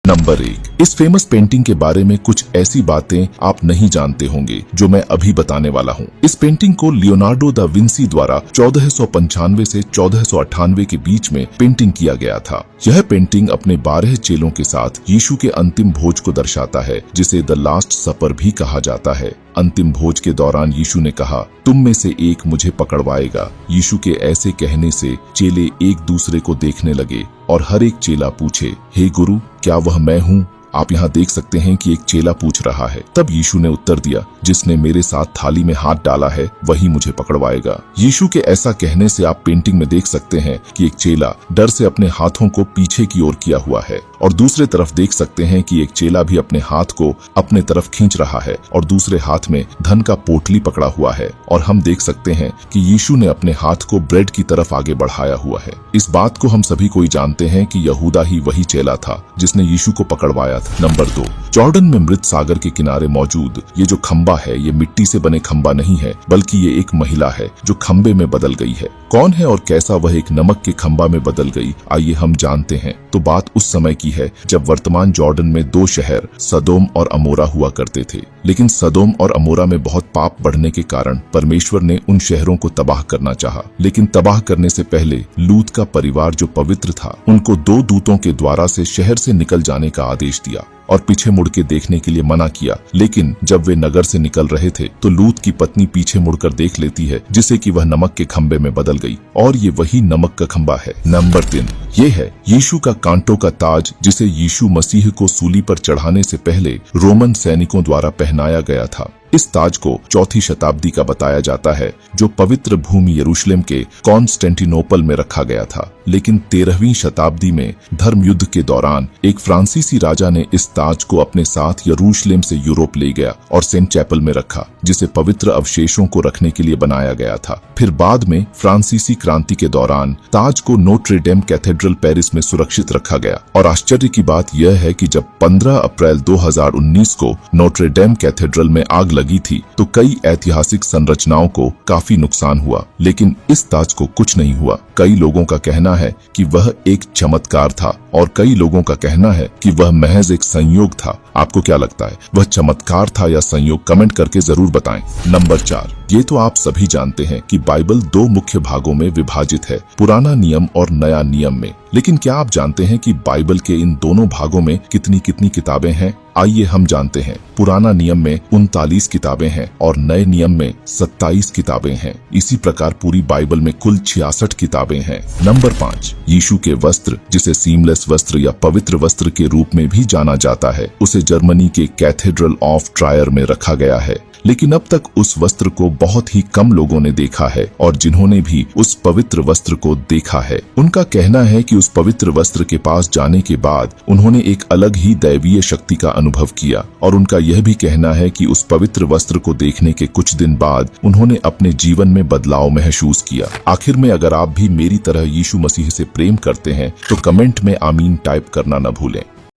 Number 1, इस famous painting के बारे में कुछ ऐसी बातें आप नहीं जानते होंगे जो मैं अभी बताने वाला हूँ। इस पेंटिंग को लियोनार्डो दा विंसी द्वारा 1495 से 1498 के बीच में पेंटिंग किया गया था। यह पेंटिंग अपने 12 चेलों के साथ यीशु के अंतिम भोज को दर्शाता है, जिसे द लास्ट सपर भी कहा जाता है। अंतिम भोज के दौरान यीशु ने कहा, तुम में से एक मुझे पकड़वाएगा। यीशु के ऐसे कहने से चेले एक दूसरे को देखने लगे और हर एक चेला पूछे, हे गुरु, क्या वह मैं हूँ? आप यहाँ देख सकते हैं कि एक चेला पूछ रहा है। तब यीशु ने उत्तर दिया, जिसने मेरे साथ थाली में हाथ डाला है वही मुझे पकड़वाएगा। यीशु के ऐसा कहने से आप पेंटिंग में देख सकते हैं कि एक चेला डर से अपने हाथों को पीछे की ओर किया हुआ है और दूसरे तरफ देख सकते हैं कि एक चेला भी अपने हाथ को अपने तरफ खींच रहा है और दूसरे हाथ में धन का पोटली पकड़ा हुआ है। और हम देख सकते हैं कि यीशु ने अपने हाथ को ब्रेड की तरफ आगे बढ़ाया हुआ है। इस बात को हम सभी कोई जानते हैं कि यहूदा ही वही चेला था जिसने यीशु को पकड़वाया था। नंबर 2, जॉर्डन में मृत सागर के किनारे मौजूद ये जो खंबा है, ये मिट्टी से बने खंबा नहीं है, बल्कि ये एक महिला है जो खंबे में बदल गई है। कौन है और कैसा वह एक नमक के खंबा में बदल गई, आइए हम जानते हैं। तो बात उस समय की है जब वर्तमान जॉर्डन में 2 शहर सदोम और अमोरा हुआ करते थे। लेकिन सदोम और अमोरा में बहुत पाप बढ़ने के कारण परमेश्वर ने उन शहरों को तबाह करना चाहा। लेकिन तबाह करने से पहले लूत का परिवार जो पवित्र था, उनको 2 दूतों के द्वारा से शहर से निकल जाने का आदेश दिया और पीछे मुड़ के देखने के लिए मना किया। लेकिन जब वे नगर से निकल रहे थे तो लूत की पत्नी पीछे मुड़कर देख लेती है, जिसे कि वह नमक के खंबे में बदल गई और ये वही नमक का खंबा है। नंबर 3, ये है यीशु का कांटों का ताज, जिसे यीशु मसीह को सूली पर चढ़ाने से पहले रोमन सैनिकों द्वारा पहनाया गया था। इस ताज को 4वीं शताब्दी का बताया जाता है, जो पवित्र भूमि यरूशलेम के कॉन्स्टेंटिनोपल में रखा गया था। लेकिन 13वीं शताब्दी में धर्म युद्ध के दौरान एक फ्रांसीसी राजा ने इस ताज को अपने साथ यरूशलेम से यूरोप ले गया और सेंट चैपल में रखा, जिसे पवित्र अवशेषों को रखने के लिए बनाया गया था। फिर बाद में फ्रांसीसी क्रांति के दौरान ताज को नोट्रे डेम कैथेड्रल पेरिस में सुरक्षित रखा गया। और आश्चर्य की बात यह है कि जब 15 अप्रैल 2019 को नोट्रे डेम कैथेड्रल में आग लगी थी तो कई ऐतिहासिक संरचनाओं को काफी नुकसान हुआ, लेकिन इस ताज को कुछ नहीं हुआ। कई लोगों का कहना है कि वह एक चमत्कार था और कई लोगों का कहना है कि वह महज एक संयोग था। आपको क्या लगता है, वह चमत्कार था या संयोग? कमेंट करके जरूर बताएं। नंबर 4, ये तो आप सभी जानते हैं कि बाइबल 2 मुख्य भागों में विभाजित है, पुराना नियम और नया नियम में। लेकिन क्या आप जानते हैं कि बाइबल के इन दोनों भागों में कितनी कितनी किताबें हैं? आइए हम जानते हैं। पुराना नियम में 39 किताबें हैं और नए नियम में 27 किताबें हैं। इसी प्रकार पूरी बाइबल में कुल 66 किताबें हैं। नंबर 5, यीशु के वस्त्र, जिसे सीमलेस वस्त्र या पवित्र वस्त्र के रूप में भी जाना जाता है, उसे जर्मनी के कैथेड्रल ऑफ ट्रायर में रखा गया है। लेकिन अब तक उस वस्त्र को बहुत ही कम लोगों ने देखा है और जिन्होंने भी उस पवित्र वस्त्र को देखा है, उनका कहना है कि उस पवित्र वस्त्र के पास जाने के बाद उन्होंने एक अलग ही दैवीय शक्ति का अनुभव किया। और उनका यह भी कहना है कि उस पवित्र वस्त्र को देखने के कुछ दिन बाद उन्होंने अपने जीवन में बदलाव महसूस किया। आखिर में अगर आप भी मेरी तरह यीशु मसीह से प्रेम करते हैं तो कमेंट में आमीन टाइप करना न भूलें।